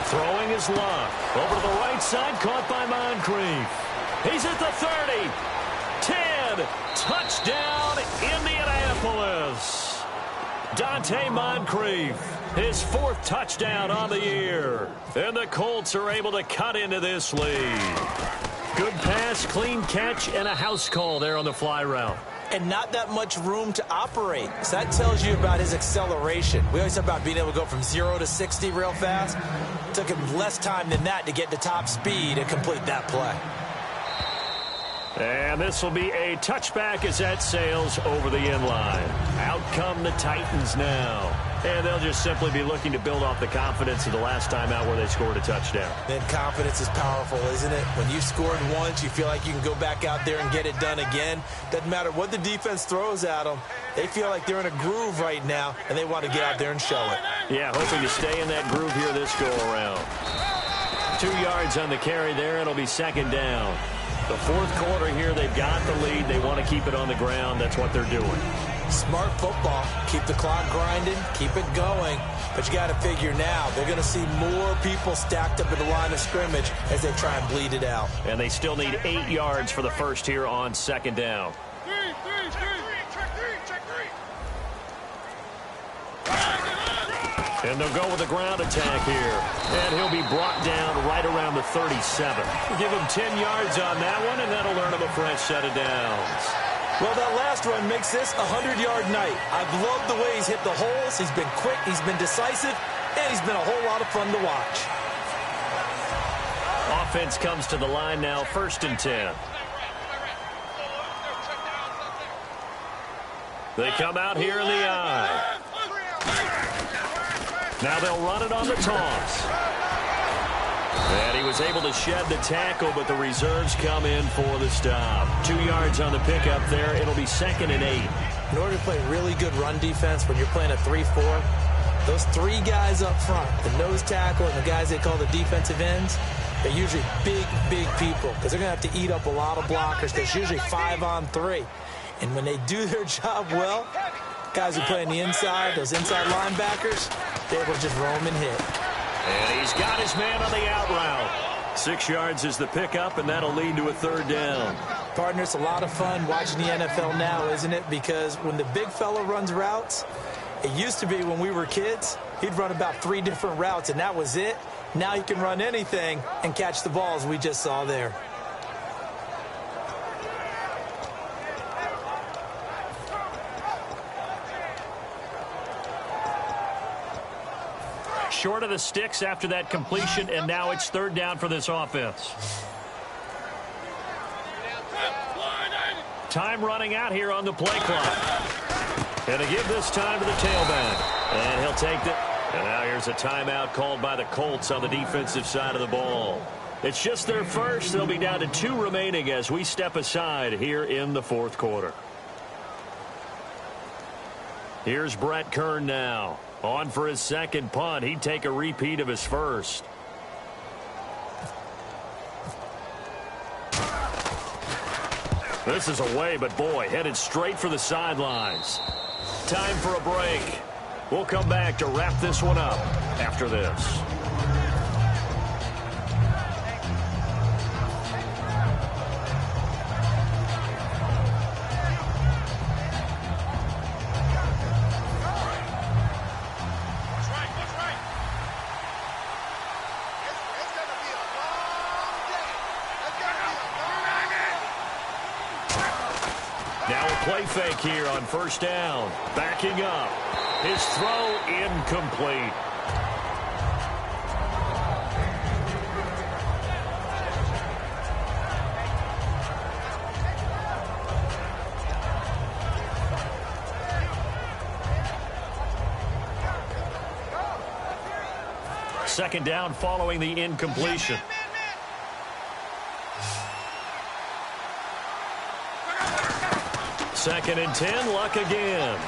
Throwing his Luck. Over to the right side, caught by Moncrief. He's at the 30. 10. Touchdown, Indianapolis. Dante Moncrief. His 4th touchdown on the year. And the Colts are able to cut into this lead. Good pass, clean catch, and a house call there on the fly route. And not that much room to operate. So that tells you about his acceleration. We always talk about being able to go from 0 to 60 real fast. It took him less time than that to get to top speed and complete that play. And this will be a touchback as that sails over the end line. Out come the Titans now. And they'll just simply be looking to build off the confidence of the last time out where they scored a touchdown. Then confidence is powerful, isn't it? When you've scored once, you feel like you can go back out there and get it done again. Doesn't matter what the defense throws at them. They feel like they're in a groove right now, and they want to get out there and show it. Yeah, hoping to stay in that groove here this go-around. 2 yards on the carry there. It'll be 2nd down. The fourth quarter here, they've got the lead. They want to keep it on the ground. That's what they're doing. Smart football. Keep the clock grinding. Keep it going. But you got to figure now, they're going to see more people stacked up at the line of scrimmage as they try and bleed it out. And they still need 8 yards for the first here on 2nd down. And they'll go with a ground attack here. And he'll be brought down right around the 37. Give him 10 yards on that one, and that'll earn him a fresh set of downs. Well, that last run makes this a 100-yard night. I've loved the way he's hit the holes. He's been quick, he's been decisive, and he's been a whole lot of fun to watch. Offense comes to the line now, 1st and 10. They come out here in the eye. Now they'll run it on the toss. And he was was able to shed the tackle, but the reserves come in for the stop. 2 yards on the pickup there. It'll be 2nd and 8. In order to play really good run defense when you're playing a 3-4, those 3 guys up front, the nose tackle and the guys they call the defensive ends, they're usually big, big people because they're going to have to eat up a lot of blockers. There's usually 5 on 3. And when they do their job well, guys who play on the inside, those inside linebackers, they will just roam and hit. And he's got his man on the out route. 6 yards is the pickup, and that'll lead to a 3rd down. Partner, it's a lot of fun watching the NFL now, isn't it? Because when the big fella runs routes, it used to be when we were kids, he'd run about 3 different routes, and that was it. Now he can run anything and catch the balls we just saw there. Short of the sticks after that completion, and now it's 3rd down for this offense. Time running out here on the play clock. Going to give this time to the tailback. And he'll take it. And now here's a timeout called by the Colts on the defensive side of the ball. It's just their first. They'll be down to 2 remaining as we step aside here in the 4th quarter. Here's Brett Kern now. On for his 2nd punt. He'd take a repeat of his first. This is away, but boy, headed straight for the sidelines. Time for a break. We'll come back to wrap this one up after this. Now a play fake here on 1st down. Backing up. His throw incomplete. Second down following the incompletion. Second and 10, Luck again.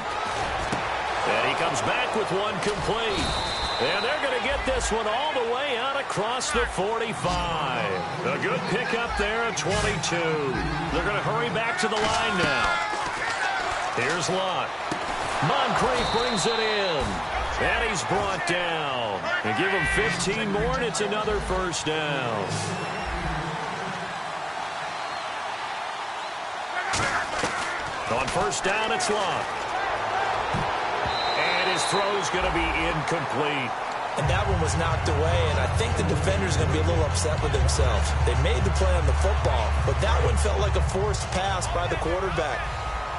And he comes back with one complete. And they're going to get this one all the way out across the 45. A good pickup there at 22. They're going to hurry back to the line now. Here's Luck. Moncrief brings it in. And he's brought down. And give him 15 more, and it's another 1st down. On 1st down, it's Luck. And his throw's going to be incomplete. And that one was knocked away, and I think the defender's going to be a little upset with themselves. They made the play on the football, but that one felt like a forced pass by the quarterback.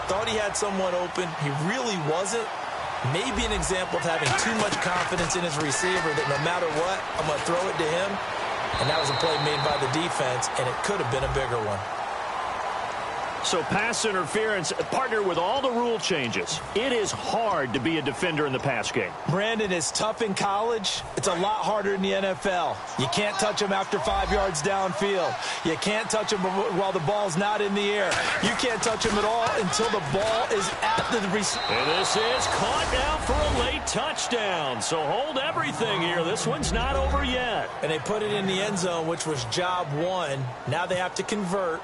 Thought he had someone open. He really wasn't. Maybe an example of having too much confidence in his receiver that no matter what, I'm going to throw it to him. And that was a play made by the defense, and it could have been a bigger one. So pass interference, partner, with all the rule changes, it is hard to be a defender in the pass game. Brandon, is tough in college. It's a lot harder in the NFL. You can't touch him after 5 yards downfield. You can't touch him while the ball's not in the air. You can't touch him at all until the ball is at the receiver. And this is caught now for a late touchdown. So hold everything here. This one's not over yet. And they put it in the end zone, which was job 1. Now they have to convert.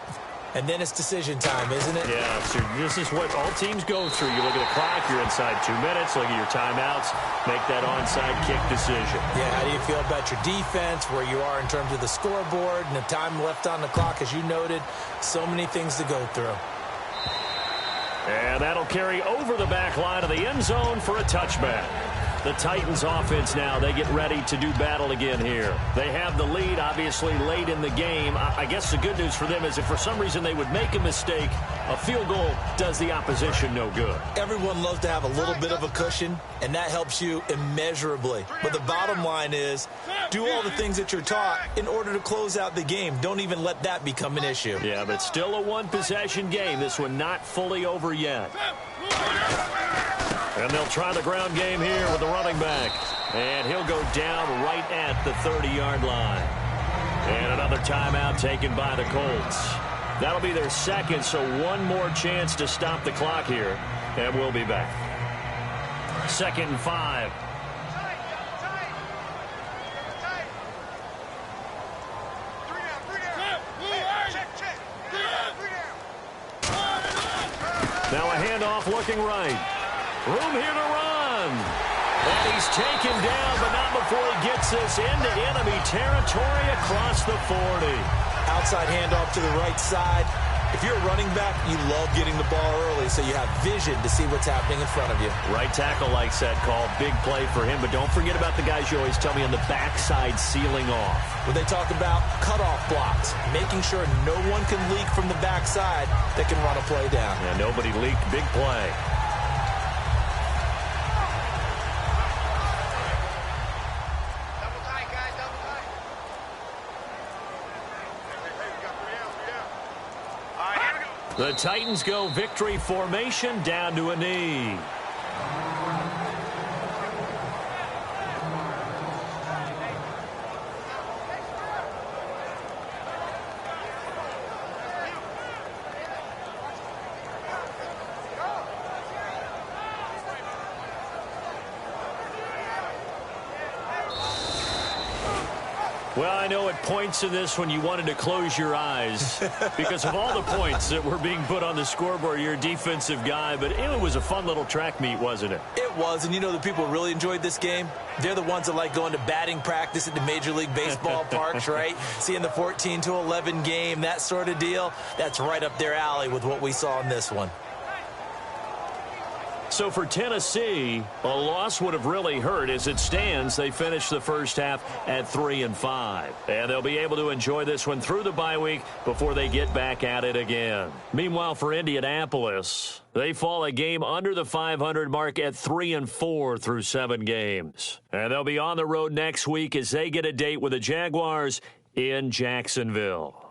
And then it's decision time, isn't it? Yeah, so this is what all teams go through. You look at the clock, you're inside 2 minutes, look at your timeouts, make that onside kick decision. Yeah, how do you feel about your defense, where you are in terms of the scoreboard, and the time left on the clock, as you noted, so many things to go through. And that'll carry over the back line of the end zone for a touchback. The Titans offense now, they get ready to do battle again here. They have the lead, obviously, late in the game. I guess the good news for them is if for some reason they would make a mistake, a field goal does the opposition no good. Everyone loves to have a little bit of a cushion, and that helps you immeasurably. But the bottom line is, do all the things that you're taught in order to close out the game. Don't even let that become an issue. Yeah, but still a one-possession game. This one not fully over yet. And they'll try the ground game here with the running back. And he'll go down right at the 30-yard line. And another timeout taken by the Colts. That'll be their second, so one more chance to stop the clock here, and we'll be back. 2nd and 5. Now a handoff looking right. Room here to run. And he's taken down, but not before he gets this into enemy territory across the 40. Outside handoff to the right side. If you're a running back, you love getting the ball early so you have vision to see what's happening in front of you. Right tackle likes that call. Big play for him, but don't forget about the guys you always tell me on the backside sealing off. When they talk about cutoff blocks, making sure no one can leak from the backside that can run a play down. Yeah, nobody leaked. Big play. The Titans go victory formation down to a knee. Well, I know at points in this when you wanted to close your eyes because of all the points that were being put on the scoreboard. You're a defensive guy, but it was a fun little track meet, wasn't it? It was, and you know the people really enjoyed this game? They're the ones that like going to batting practice at the Major League Baseball parks, right? Seeing the 14-11 game, that sort of deal. That's right up their alley with what we saw in this one. So for Tennessee, a loss would have really hurt. As it stands, they finished the first half at 3-5. And they'll be able to enjoy this one through the bye week before they get back at it again. Meanwhile, for Indianapolis, they fall a game under the 500 mark at 3-4 through 7 games. And they'll be on the road next week as they get a date with the Jaguars in Jacksonville.